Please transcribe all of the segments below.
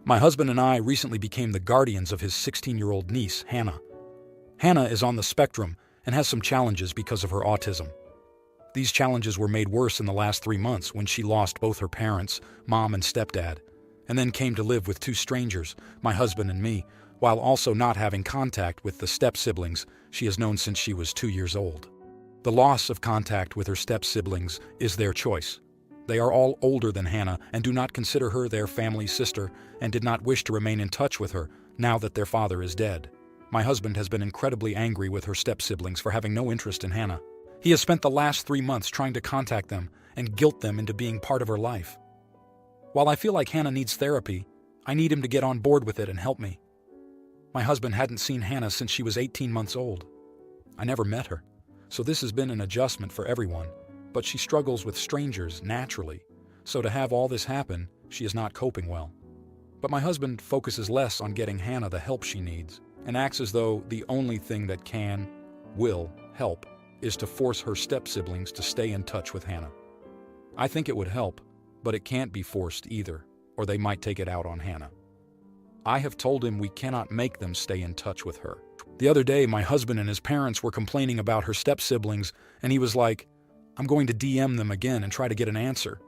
My husband and I recently became the guardians of his 16-year-old niece, Hannah. Hannah is on the spectrum and has some challenges because of her autism. These challenges were made worse in the last 3 months when she lost both her parents, mom and stepdad, and then came to live with 2 strangers, my husband and me, while also not having contact with the step-siblings she has known since she was 2 years old. The loss of contact with her step-siblings is their choice. They are all older than Hannah and do not consider her their family sister and did not wish to remain in touch with her now that their father is dead. My husband has been incredibly angry with her step-siblings for having no interest in Hannah. He has spent the last 3 months trying to contact them and guilt them into being part of her life. While I feel like Hannah needs therapy, I need him to get on board with it and help me. My husband hadn't seen Hannah since she was 18 months old. I never met her, so this has been an adjustment for everyone, but she struggles with strangers naturally, so to have all this happen, she is not coping well. But my husband focuses less on getting Hannah the help she needs and acts as though the only thing that will help is to force her step-siblings to stay in touch with Hannah. I think it would help, but it can't be forced either, or they might take it out on Hannah. I have told him we cannot make them stay in touch with her. The other day, my husband and his parents were complaining about her step-siblings, and he was like, "I'm going to DM them again and try to get an answer."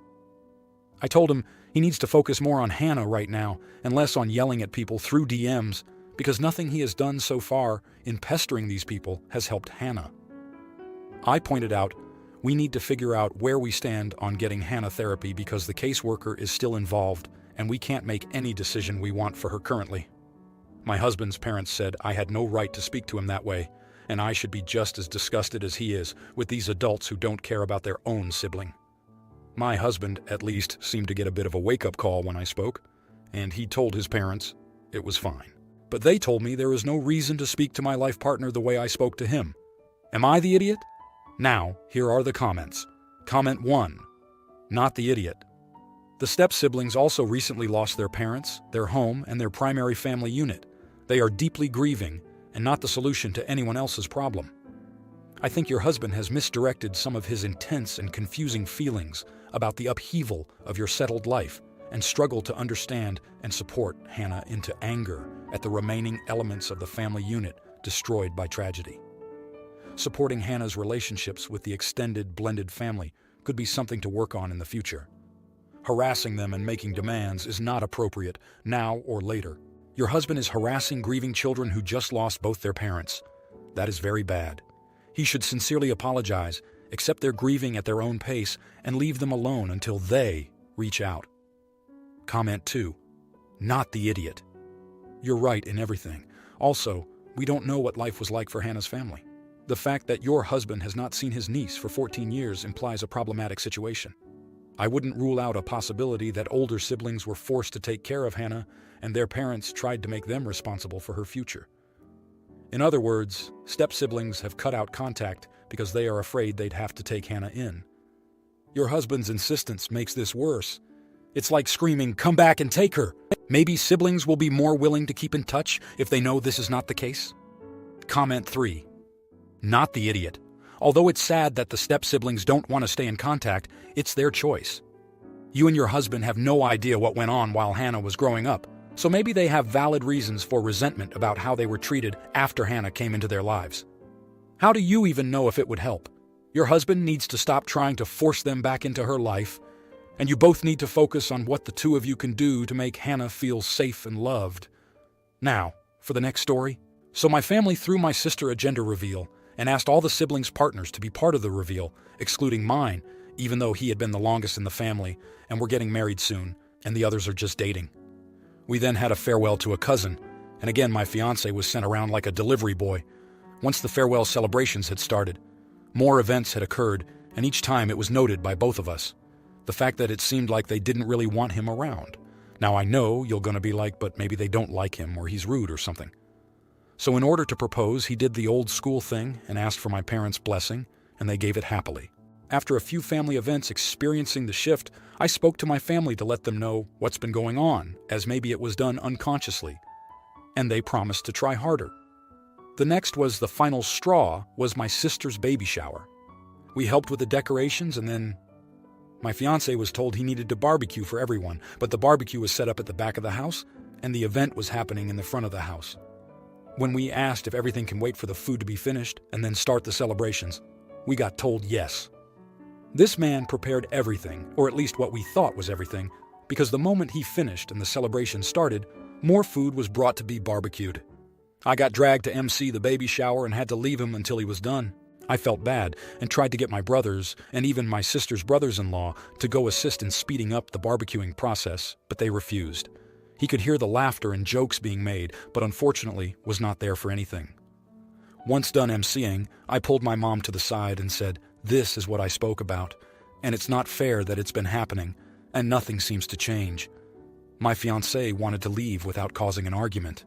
I told him he needs to focus more on Hannah right now and less on yelling at people through DMs, because nothing he has done so far in pestering these people has helped Hannah. I pointed out we need to figure out where we stand on getting Hannah therapy because the caseworker is still involved and we can't make any decision we want for her currently. My husband's parents said I had no right to speak to him that way, and I should be just as disgusted as he is with these adults who don't care about their own sibling. My husband, at least, seemed to get a bit of a wake-up call when I spoke, and he told his parents it was fine. But they told me there is no reason to speak to my life partner the way I spoke to him. Am I the idiot? Now, here are the comments. Comment 1. Not the idiot. The step-siblings also recently lost their parents, their home, and their primary family unit. They are deeply grieving, and not the solution to anyone else's problem. I think your husband has misdirected some of his intense and confusing feelings about the upheaval of your settled life and struggled to understand and support Hannah into anger at the remaining elements of the family unit destroyed by tragedy. Supporting Hannah's relationships with the extended blended family could be something to work on in the future. Harassing them and making demands is not appropriate now or later. Your husband is harassing grieving children who just lost both their parents. That is very bad. He should sincerely apologize, accept their grieving at their own pace, and leave them alone until they reach out. Comment 2. Not the idiot. You're right in everything. Also, we don't know what life was like for Hannah's family. The fact that your husband has not seen his niece for 14 years implies a problematic situation. I wouldn't rule out a possibility that older siblings were forced to take care of Hannah and their parents tried to make them responsible for her future. In other words, step-siblings have cut out contact because they are afraid they'd have to take Hannah in. Your husband's insistence makes this worse. It's like screaming, "Come back and take her!" Maybe siblings will be more willing to keep in touch if they know this is not the case. Comment 3. Not the idiot. Although it's sad that the step-siblings don't want to stay in contact, it's their choice. You and your husband have no idea what went on while Hannah was growing up, so maybe they have valid reasons for resentment about how they were treated after Hannah came into their lives. How do you even know if it would help? Your husband needs to stop trying to force them back into her life, and you both need to focus on what the two of you can do to make Hannah feel safe and loved. Now, for the next story. So my family threw my sister a gender reveal and asked all the siblings' partners to be part of the reveal, excluding mine, even though he had been the longest in the family, and we're getting married soon, and the others are just dating. We then had a farewell to a cousin, and again my fiancé was sent around like a delivery boy. Once the farewell celebrations had started, more events had occurred, and each time it was noted by both of us. The fact that it seemed like they didn't really want him around. Now I know you're gonna be like, but maybe they don't like him or he's rude or something. So in order to propose, he did the old school thing and asked for my parents' blessing, and they gave it happily. After a few family events experiencing the shift, I spoke to my family to let them know what's been going on, as maybe it was done unconsciously, and they promised to try harder. The next was the final straw was my sister's baby shower. We helped with the decorations, and then my fiancé was told he needed to barbecue for everyone, but the barbecue was set up at the back of the house, and the event was happening in the front of the house. When we asked if everything can wait for the food to be finished and then start the celebrations, we got told yes. This man prepared everything, or at least what we thought was everything, because the moment he finished and the celebration started, more food was brought to be barbecued. I got dragged to MC the baby shower and had to leave him until he was done. I felt bad and tried to get my brothers, and even my sister's brothers-in-law, to go assist in speeding up the barbecuing process, but they refused. He could hear the laughter and jokes being made, but unfortunately was not there for anything. Once done MCing, I pulled my mom to the side and said, "This is what I spoke about, and it's not fair that it's been happening, and nothing seems to change." My fiancé wanted to leave without causing an argument.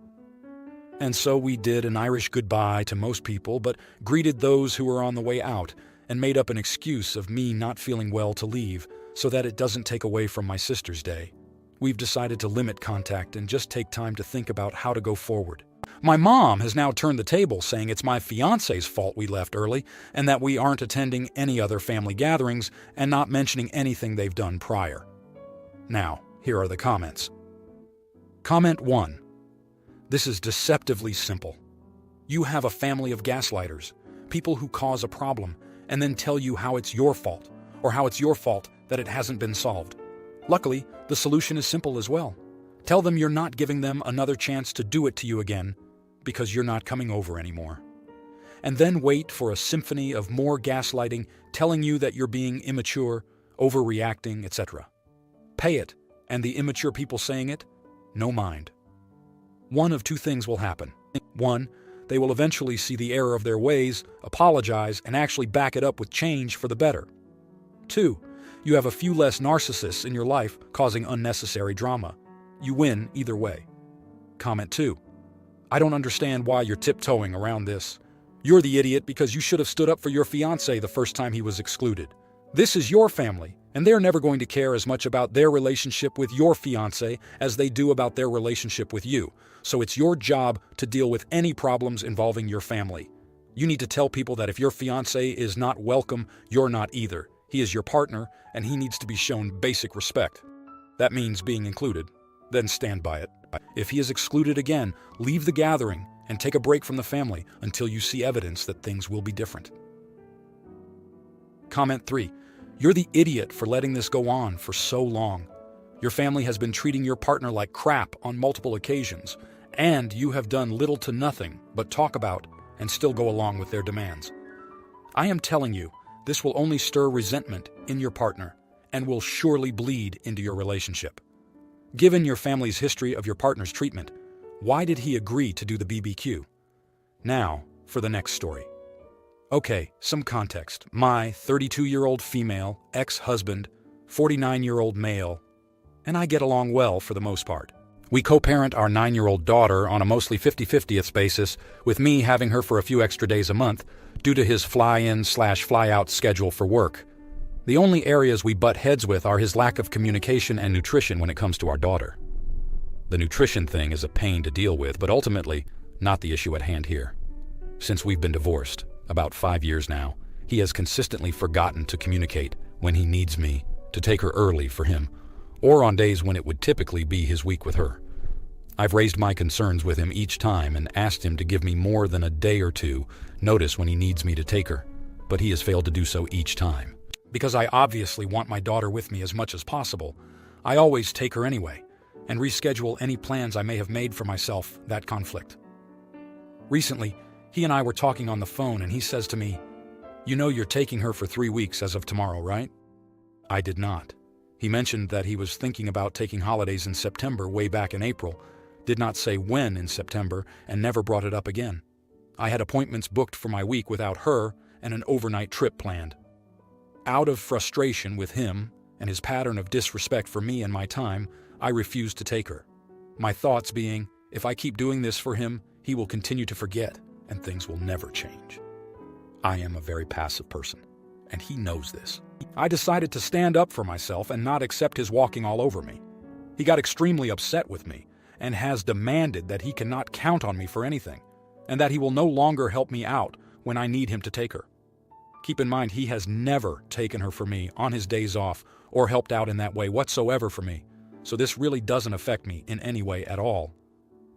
And so we did an Irish goodbye to most people, but greeted those who were on the way out, and made up an excuse of me not feeling well to leave, so that it doesn't take away from my sister's day. We've decided to limit contact and just take time to think about how to go forward. My mom has now turned the table, saying it's my fiancé's fault we left early, and that we aren't attending any other family gatherings, and not mentioning anything they've done prior. Now, here are the comments. Comment 1. This is deceptively simple. You have a family of gaslighters, people who cause a problem, and then tell you how it's your fault, or how it's your fault that it hasn't been solved. Luckily, the solution is simple as well. Tell them you're not giving them another chance to do it to you again, because you're not coming over anymore. And then wait for a symphony of more gaslighting, telling you that you're being immature, overreacting, etc. Pay it, and the immature people saying it, no mind. One of two things will happen. 1, they will eventually see the error of their ways, apologize, and actually back it up with change for the better. 2, you have a few less narcissists in your life causing unnecessary drama. You win either way. Comment 2. I don't understand why you're tiptoeing around this. You're the idiot because you should have stood up for your fiancé the first time he was excluded. This is your family, and they're never going to care as much about their relationship with your fiancé as they do about their relationship with you. So it's your job to deal with any problems involving your family. You need to tell people that if your fiancé is not welcome, you're not either. He is your partner, and he needs to be shown basic respect. That means being included. Then stand by it. If he is excluded again, leave the gathering and take a break from the family until you see evidence that things will be different. Comment 3. You're the idiot for letting this go on for so long. Your family has been treating your partner like crap on multiple occasions, and you have done little to nothing but talk about and still go along with their demands. I am telling you, this will only stir resentment in your partner and will surely bleed into your relationship. Given your family's history of your partner's treatment, why did he agree to do the BBQ? Now, for the next story. Okay, some context. My 32-year-old female, ex-husband, 49-year-old male, and I get along well for the most part. We co-parent our 9-year-old daughter on a mostly 50-50th basis, with me having her for a few extra days a month due to his fly-in/fly-out schedule for work. The only areas we butt heads with are his lack of communication and nutrition when it comes to our daughter. The nutrition thing is a pain to deal with, but ultimately not the issue at hand here. Since we've been divorced, about 5 years now, he has consistently forgotten to communicate when he needs me to take her early for him, or on days when it would typically be his week with her. I've raised my concerns with him each time and asked him to give me more than a day or two notice when he needs me to take her, but he has failed to do so each time. Because I obviously want my daughter with me as much as possible, I always take her anyway, and reschedule any plans I may have made for myself that conflict. Recently, he and I were talking on the phone and he says to me, "You know you're taking her for 3 weeks as of tomorrow, right?" I did not. He mentioned that he was thinking about taking holidays in September way back in April, did not say when in September, and never brought it up again. I had appointments booked for my week without her and an overnight trip planned. Out of frustration with him and his pattern of disrespect for me and my time, I refused to take her. My thoughts being, if I keep doing this for him, he will continue to forget and things will never change. I am a very passive person, and he knows this. I decided to stand up for myself and not accept his walking all over me. He got extremely upset with me and has demanded that he cannot count on me for anything, and that he will no longer help me out when I need him to take her. Keep in mind, he has never taken her for me on his days off or helped out in that way whatsoever for me. so this really doesn't affect me in any way at all.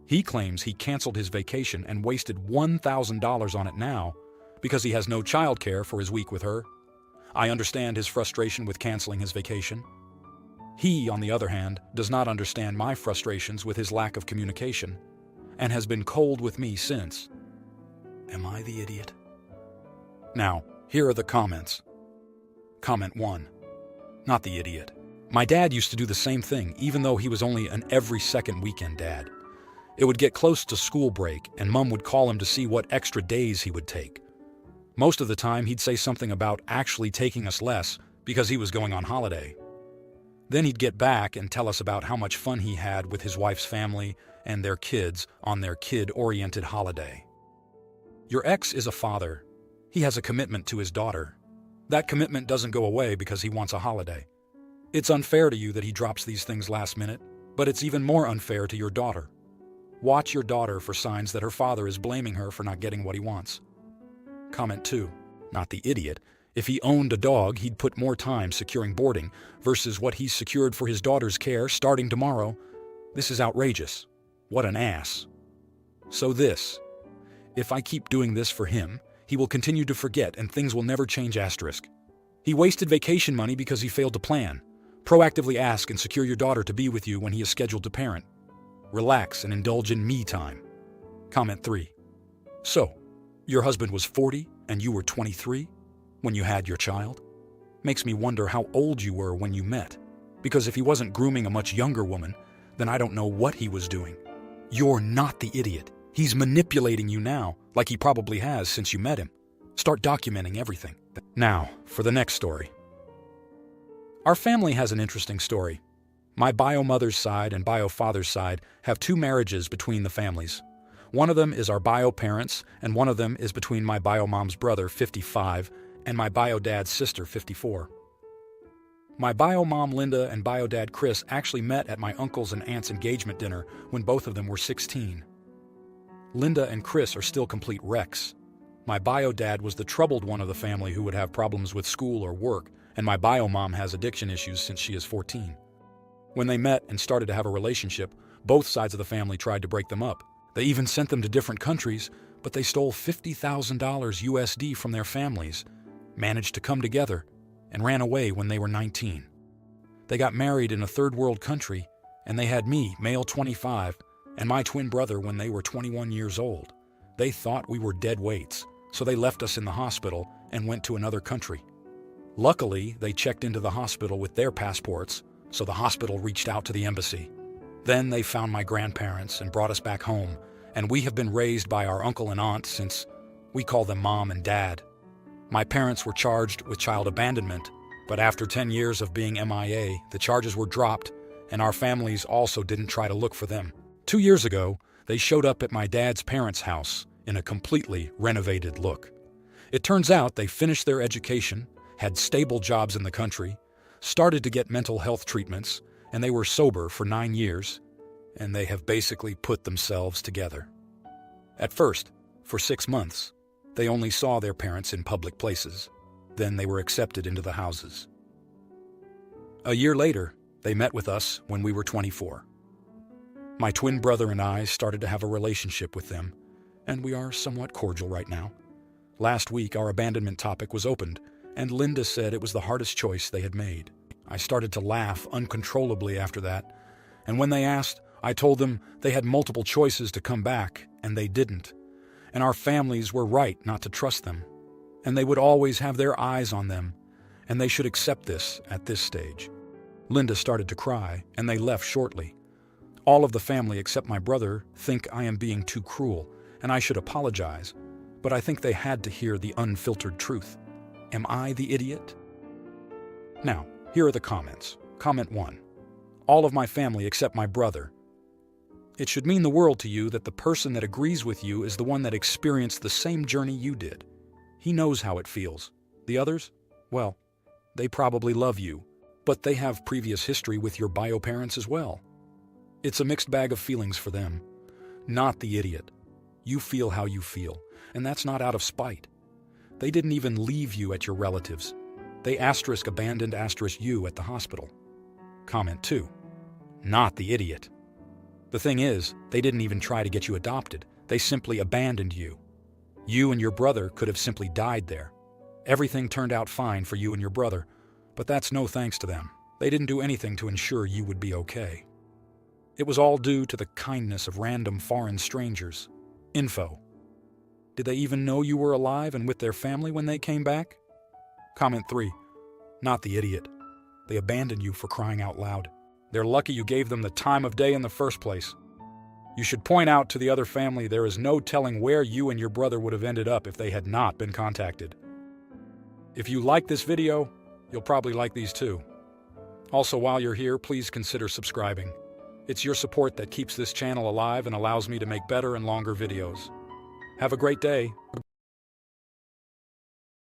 He claims he canceled his vacation and wasted $1,000 on it now because he has no childcare for his week with her. I understand his frustration with canceling his vacation. He, on the other hand, does not understand my frustrations with his lack of communication and has been cold with me since. Am I the idiot? Now, here are the comments. Comment 1. Not the idiot. My dad used to do the same thing, even though he was only an every second weekend dad. It would get close to school break, and Mom would call him to see what extra days he would take. Most of the time, he'd say something about actually taking us less because he was going on holiday. Then he'd get back and tell us about how much fun he had with his wife's family and their kids on their kid-oriented holiday. Your ex is a father. He has a commitment to his daughter. That commitment doesn't go away because he wants a holiday. It's unfair to you that he drops these things last minute, but it's even more unfair to your daughter. Watch your daughter for signs that her father is blaming her for not getting what he wants. Comment 2. Not the idiot. If he owned a dog, he'd put more time securing boarding versus what he's secured for his daughter's care starting tomorrow. This is outrageous. What an ass. So this. If I keep doing this for him, he will continue to forget and things will never change asterisk. He wasted vacation money because he failed to plan. Proactively ask and secure your daughter to be with you when he is scheduled to parent. Relax and indulge in me time. Comment 3. So, your husband was 40 and you were 23 when you had your child? Makes me wonder how old you were when you met. Because if he wasn't grooming a much younger woman, then I don't know what he was doing. You're not the idiot. He's manipulating you now, like he probably has since you met him. Start documenting everything. Now, for the next story. Our family has an interesting story. My bio-mother's side and bio-father's side have 2 marriages between the families. One of them is our bio-parents, and one of them is between my bio-mom's brother, 55, and my bio-dad's sister, 54. My bio-mom, Linda, and bio-dad, Chris, actually met at my uncle's and aunt's engagement dinner when both of them were 16. Linda and Chris are still complete wrecks. My bio-dad was the troubled one of the family who would have problems with school or work, and my bio-mom has addiction issues since she is 14. When they met and started to have a relationship, both sides of the family tried to break them up. They even sent them to different countries, but they stole $50,000 USD from their families, managed to come together, and ran away when they were 19. They got married in a third world country, and they had me, male 25, and my twin brother when they were 21 years old. They thought we were dead weights, so they left us in the hospital and went to another country. Luckily, they checked into the hospital with their passports, so the hospital reached out to the embassy. Then they found my grandparents and brought us back home, and we have been raised by our uncle and aunt since we call them Mom and Dad. My parents were charged with child abandonment, but after 10 years of being MIA, the charges were dropped, and our families also didn't try to look for them. 2 years ago, they showed up at my dad's parents' house in a completely renovated look. It turns out they finished their education, had stable jobs in the country, started to get mental health treatments, and they were sober for 9 years, and they have basically put themselves together. At first, for 6 months, they only saw their parents in public places. Then they were accepted into the houses. A year later, they met with us when we were 24. My twin brother and I started to have a relationship with them, and we are somewhat cordial right now. Last week, our abandonment topic was opened, and Linda said it was the hardest choice they had made. I started to laugh uncontrollably after that, and when they asked, I told them they had multiple choices to come back, and they didn't. And our families were right not to trust them, and they would always have their eyes on them, and they should accept this at this stage. Linda started to cry, and they left shortly. All of the family except my brother think I am being too cruel, and I should apologize, but I think they had to hear the unfiltered truth. Am I the idiot? Now, here are the comments. Comment 1. All of my family except my brother. It should mean the world to you that the person that agrees with you is the one that experienced the same journey you did. He knows how it feels. The others? Well, they probably love you, but they have previous history with your bio parents as well. It's a mixed bag of feelings for them. Not the idiot. You feel how you feel, and that's not out of spite. They didn't even leave you at your relatives. They *abandoned you at the hospital. Comment 2. not the idiot. The thing is, they didn't even try to get you adopted. They simply abandoned you. You and your brother could have simply died there. Everything turned out fine for you and your brother, but that's no thanks to them. They didn't do anything to ensure you would be okay. It was all due to the kindness of random foreign strangers. Info. Did they even know you were alive and with their family when they came back? Comment 3. Not the idiot. They abandoned you for crying out loud. They're lucky you gave them the time of day in the first place. You should point out to the other family there is no telling where you and your brother would have ended up if they had not been contacted. If you like this video, you'll probably like these too. Also, while you're here, please consider subscribing. It's your support that keeps this channel alive and allows me to make better and longer videos. Have a great day.